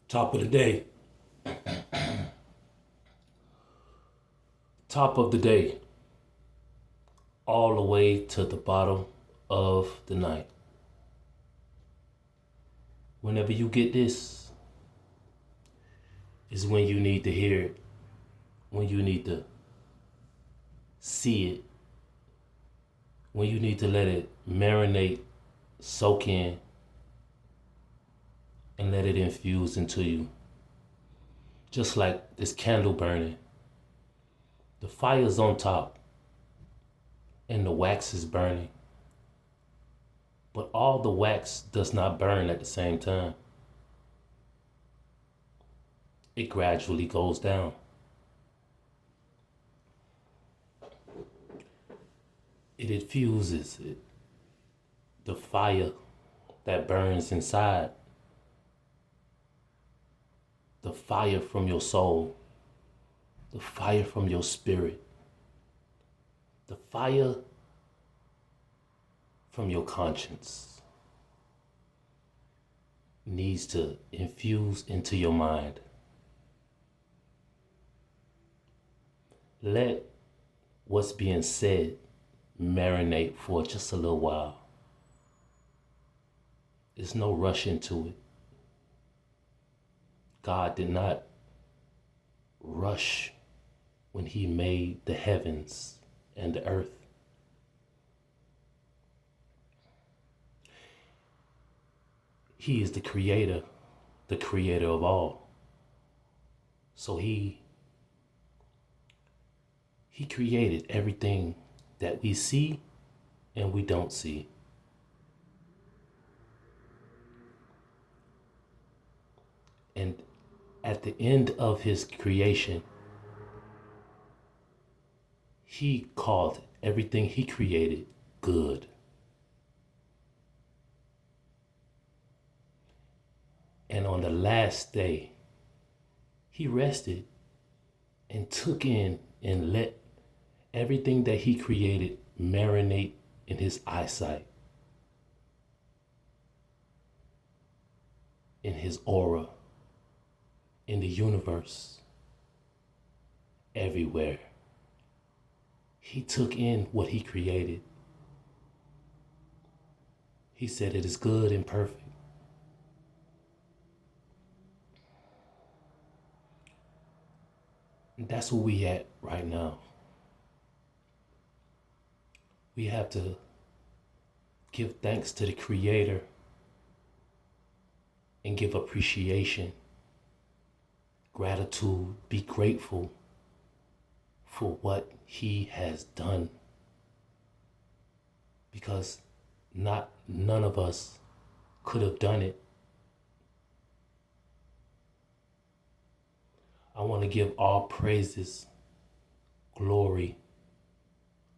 Top of the day. Top of the day. All the way to the bottom of the night. Whenever you get this, is when you need to hear it. When you need to see it. When you need to let it marinate, soak in, and let it infuse into you. Just like this candle burning. The fire's on top and the wax is burning. But all the wax does not burn at the same time. It gradually goes down. It infuses it. The fire that burns inside. The fire from your soul. The fire from your spirit. The fire from your conscience needs to infuse into your mind. Let what's being said marinate for just a little while. There's no rush into it. God did not rush when he made the heavens and the earth. He is the creator of all. So he created everything that we see and we don't see. And at the end of his creation, he called everything he created good. And on the last day, he rested and took in and let everything that he created marinate in his eyesight, in his aura, in the universe, everywhere. He took in what he created. He said it is good and perfect. And that's where we at right now. We have to give thanks to the Creator and give appreciation, gratitude, be grateful for what he has done. Because none of us could have done it. I want to give all praises, glory,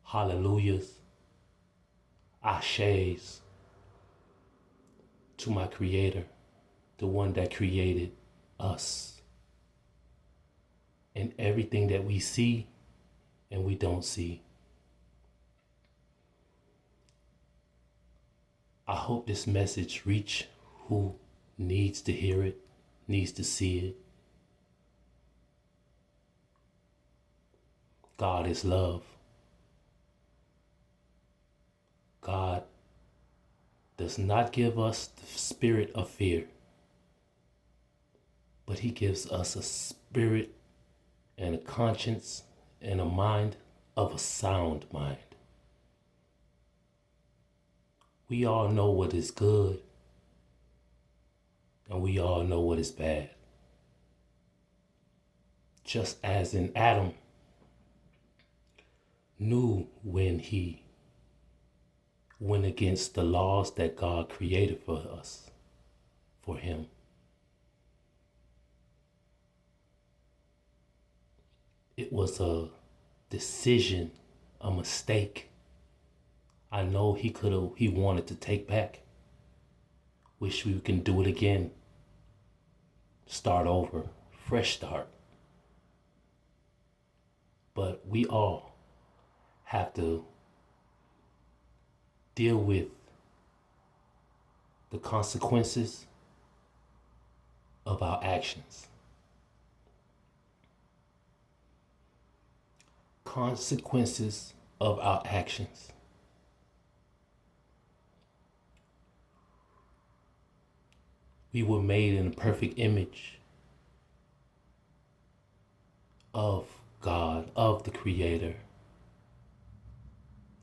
hallelujahs, ashes to my Creator, the one that created us. And everything that we see and we don't see. I hope this message reach who needs to hear it, needs to see it. God is love. God does not give us the spirit of fear, but he gives us a spirit and a conscience and a mind of a sound mind. We all know what is good and we all know what is bad. Just as in Adam knew when he went against the laws that God created for us, for him. It was a decision, a mistake. I know he wanted to take back. Wish we can do it again. Start over, fresh start. But we all have to deal with the consequences of our actions. Consequences of our actions. We were made in a perfect image of God, of the Creator.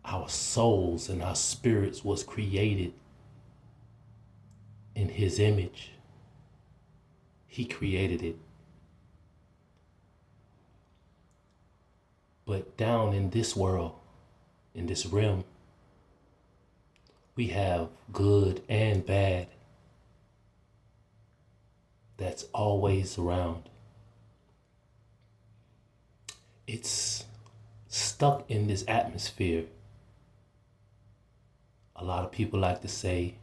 Our souls and our spirits was created in His image. He created it. But down in this world, in this realm, we have good and bad that's always around. It's stuck in this atmosphere. A lot of people like to say,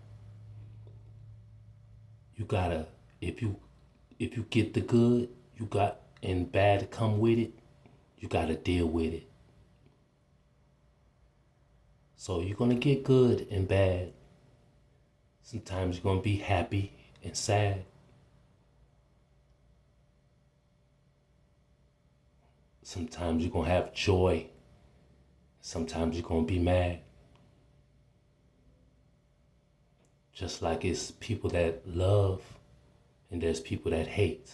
you gotta, if you get the good, you got, and bad to come with it, you gotta deal with it. So you're gonna get good and bad. Sometimes you're gonna be happy and sad. Sometimes you're gonna have joy. Sometimes you're gonna be mad. Just like it's people that love and there's people that hate.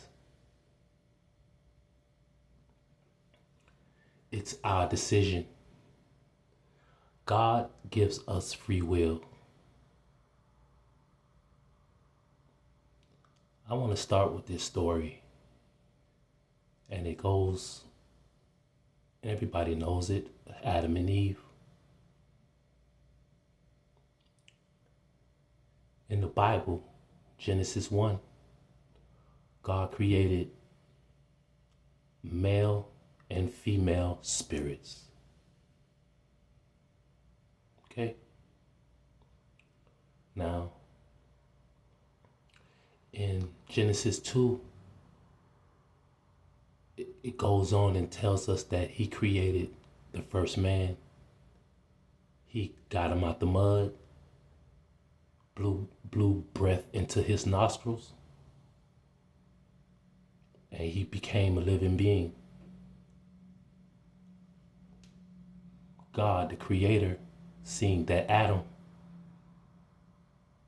It's our decision. God gives us free will. I want to start with this story. And it goes, everybody knows it, Adam and Eve. In the Bible, Genesis 1, God created male and female spirits. Okay? Now, in Genesis 2, it goes on and tells us that He created the first man. He got him out the mud, blew breath into his nostrils, and he became a living being. God, the Creator, seeing that Adam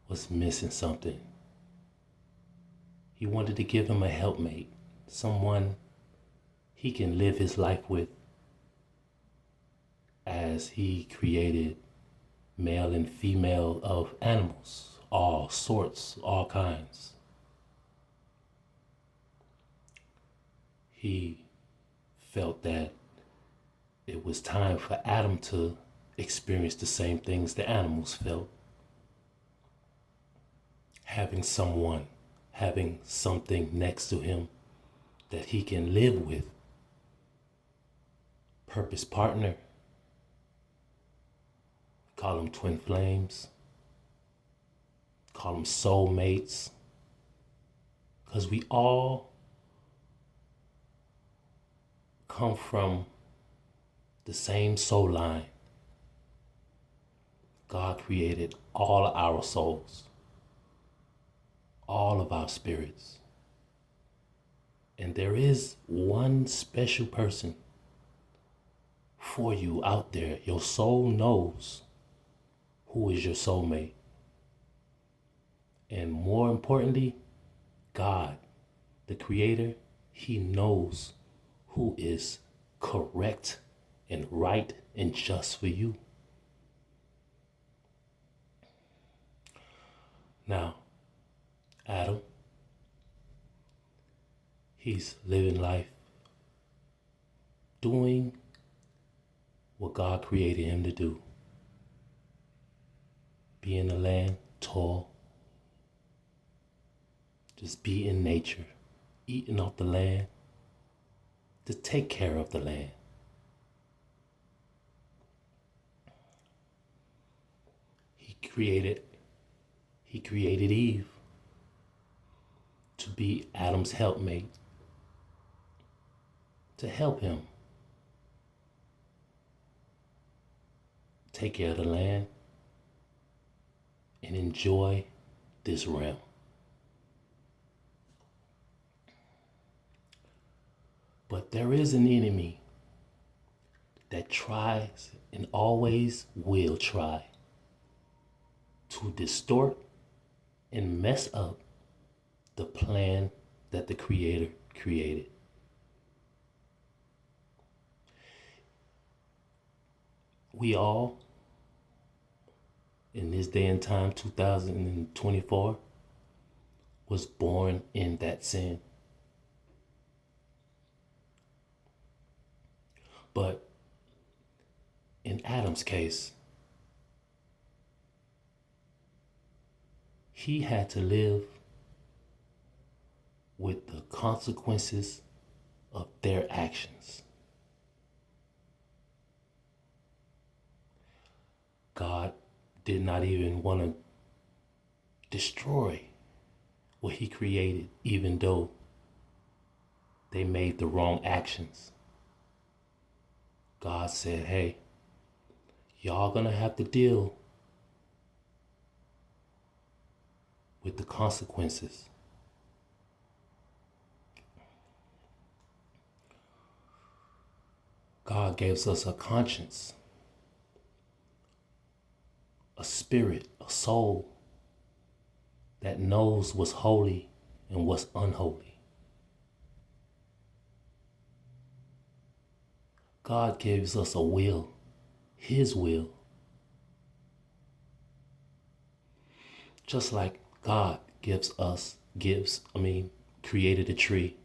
was missing something, He wanted to give him a helpmate, someone he can live his life with, as He created male and female of animals, all sorts, all kinds. He felt that it was time for Adam to experience the same things the animals felt. Having someone, having something next to him that he can live with. Purpose partner. Call them twin flames. Call them soulmates. Because we all come from the same soul line. God created all of our souls, all of our spirits. And there is one special person for you out there. Your soul knows who is your soulmate. And more importantly, God, the Creator, He knows who is correct and right and just for you. Now, Adam, he's living life, doing what God created him to do. Be in the land, tall, just be in nature, eating off the land, to take care of the land. He created Eve to be Adam's helpmate, to help him take care of the land and enjoy this realm. But there is an enemy that tries and always will try to distort and mess up the plan that the Creator created. We all, in this day and time, 2024, was born in that sin. But in Adam's case, he had to live with the consequences of their actions. God did not even want to destroy what he created, even though they made the wrong actions. God said, hey, y'all gonna have to deal with the consequences. God gives us a conscience, a spirit, a soul that knows what's holy and what's unholy. God gives us a will, his will. Just like God created a tree.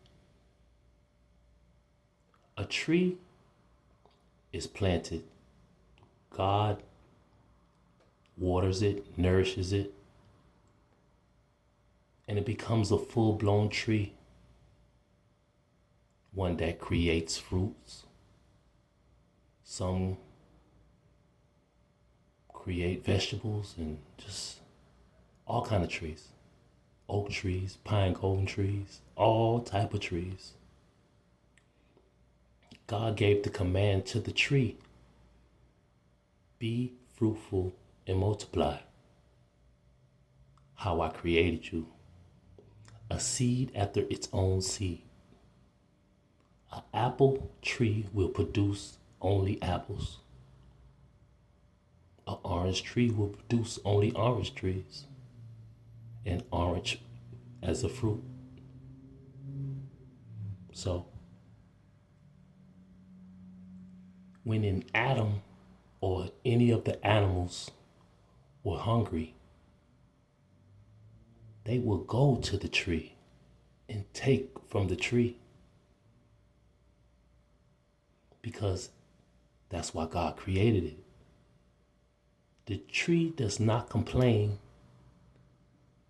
A tree is planted. God waters it, nourishes it, and it becomes a full-blown tree. One that creates fruits. Some create vegetables and just all kind of trees. Oak trees, pine golden trees, all type of trees. God gave the command to the tree, be fruitful and multiply. How I created you. A seed after its own seed. An apple tree will produce only apples. An orange tree will produce only orange trees. And orange as a fruit. So, when an Adam or any of the animals were hungry, they will go to the tree and take from the tree. Because that's why God created it. The tree does not complain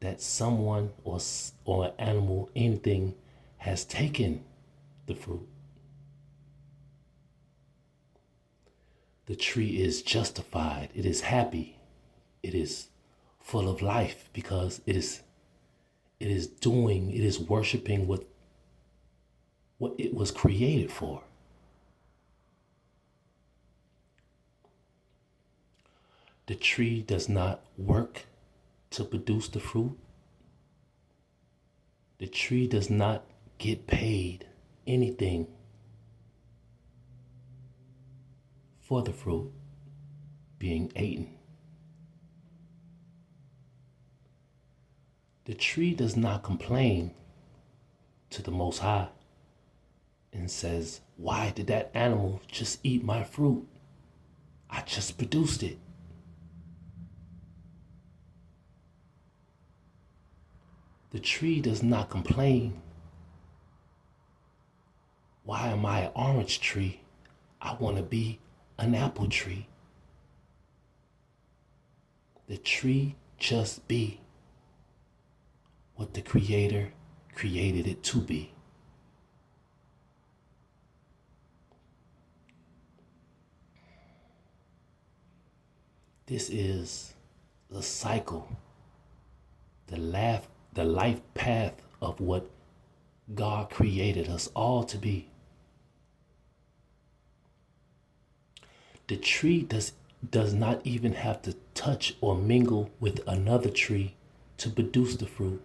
that someone or an animal, anything, has taken the fruit. The tree is justified. It is happy. It is full of life because it is worshiping what it was created for. The tree does not work to produce the fruit. The tree does not get paid anything for the fruit being eaten. The tree does not complain to the Most High and says, why did that animal just eat my fruit? I just produced it. The tree does not complain. Why am I an orange tree? I want to be an apple tree. The tree just be what the Creator created it to be. This is the cycle, the life path of what God created us all to be. The tree does not even have to touch or mingle with another tree to produce the fruit,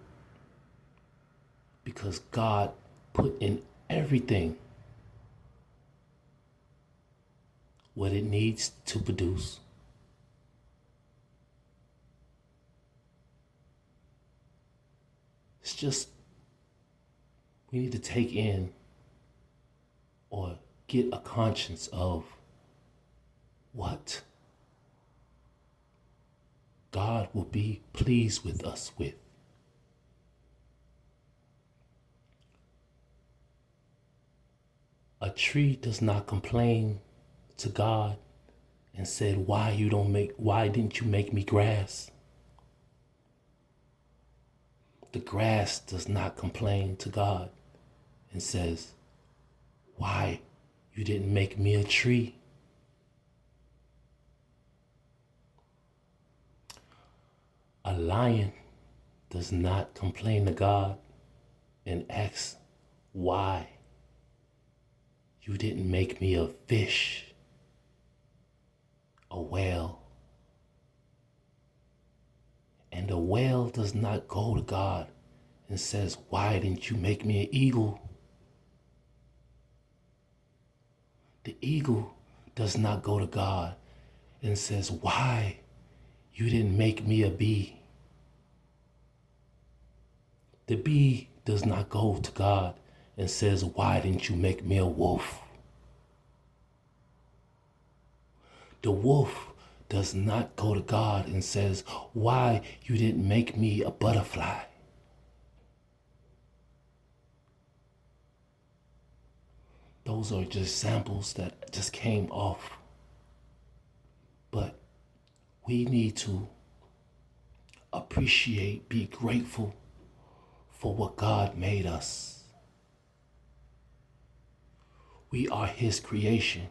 because God put in everything what it needs to produce. It's just, we need to take in or get a conscience of what God will be pleased with us with. A tree does not complain to God and said, why didn't you make me grass? The grass does not complain to God and says, why you didn't make me a tree? A lion does not complain to God and ask, why you didn't make me a fish, a whale. And the whale does not go to God and says, why didn't you make me an eagle? The eagle does not go to God and says, why you didn't make me a bee? The bee does not go to God and says, why didn't you make me a wolf? The wolf does not go to God and says, why you didn't make me a butterfly? Those are just samples that just came off. But we need to appreciate, be grateful for what God made us. We are His creation.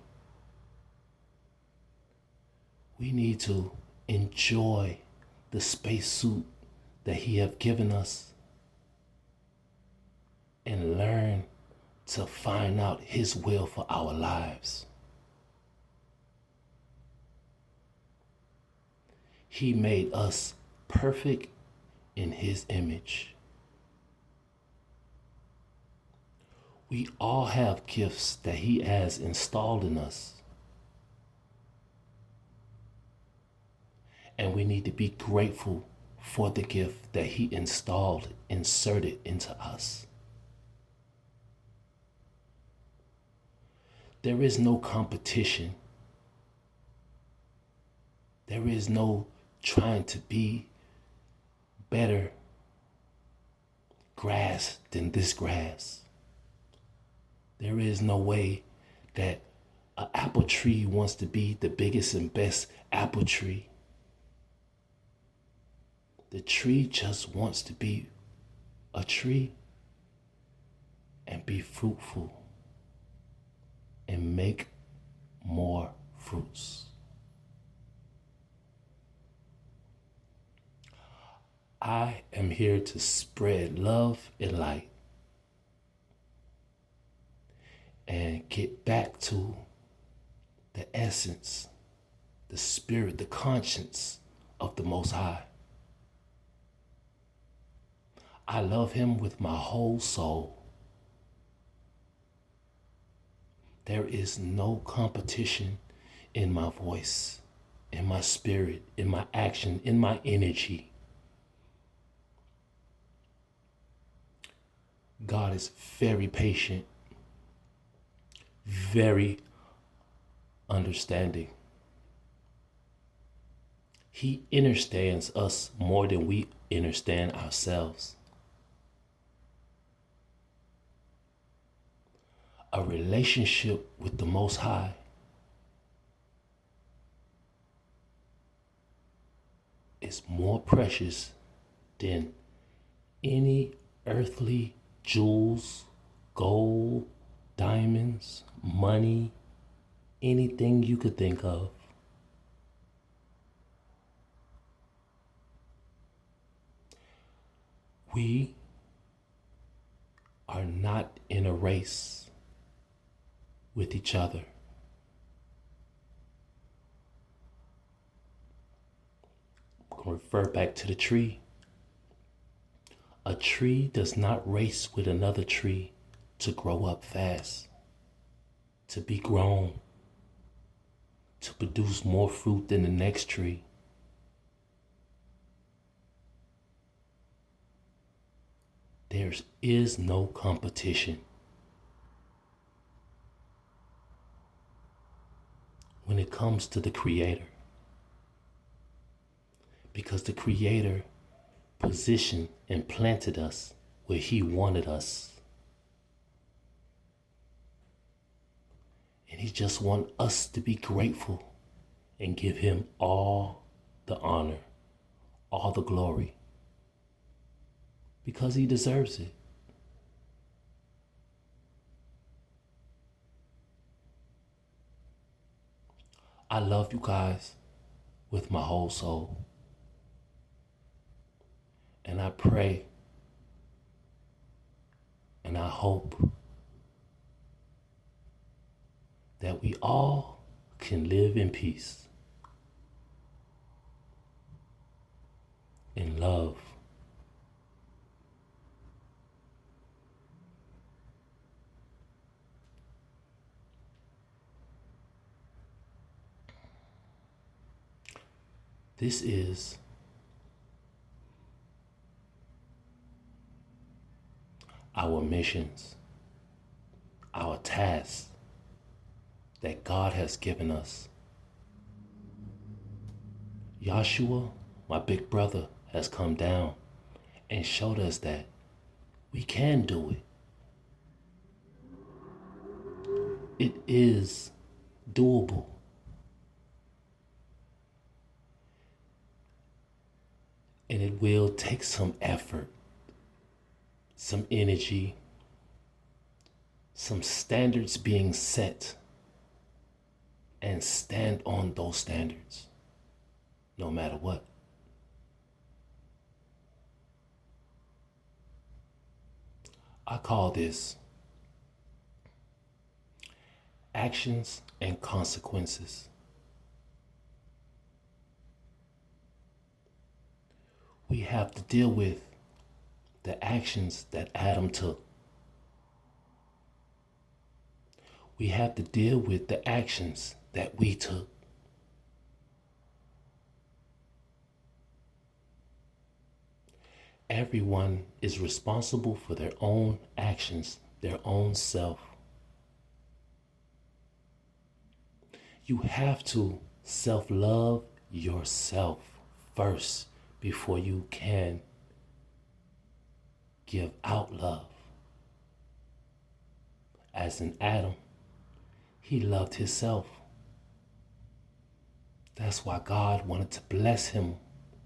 We need to enjoy the spacesuit that He has given us and learn to find out His will for our lives. He made us perfect in His image. We all have gifts that He has installed in us. And we need to be grateful for the gift that He inserted into us. There is no competition. There is no trying to be better grass than this grass. There is no way that an apple tree wants to be the biggest and best apple tree. The tree just wants to be a tree and be fruitful and make more fruits. I am here to spread love and light and get back to the essence, the spirit, the conscience of the Most High. I love Him with my whole soul. There is no competition in my voice, in my spirit, in my action, in my energy. God is very patient, very understanding. He understands us more than we understand ourselves. A relationship with the Most High is more precious than any earthly jewels, gold, diamonds, money, anything you could think of. We are not in a race with each other. I'm going to refer back to the tree. A tree does not race with another tree to grow up fast, to be grown. to produce more fruit than the next tree. There is no competition when it comes to the Creator, because the Creator positioned and planted us where He wanted us. And He just wants us to be grateful and give Him all the honor, all the glory, because He deserves it. I love you guys with my whole soul. And I pray and I hope that we all can live in peace, in love, this is our missions, our tasks that God has given us. Yahshua, my big brother, has come down and showed us that we can do it. It is doable. And it will take some effort, some energy, some standards being set, and stand on those standards, no matter what. I call this actions and consequences. We have to deal with the actions that Adam took. We have to deal with the actions that we took. Everyone is responsible for their own actions, their own self. You have to self-love yourself first before you can give out love. As in Adam, he loved himself. That's why God wanted to bless him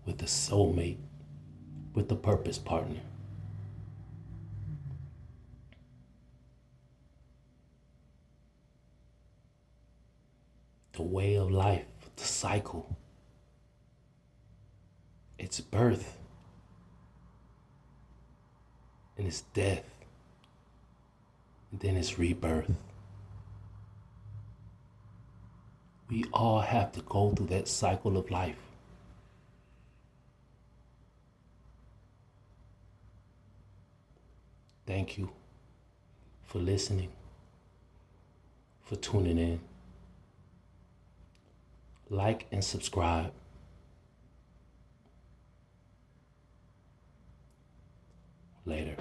with a soulmate, with a purpose partner. The way of life, the cycle. It's birth and it's death, and then it's rebirth. We all have to go through that cycle of life. Thank you for listening, for tuning in. Like and subscribe. Later.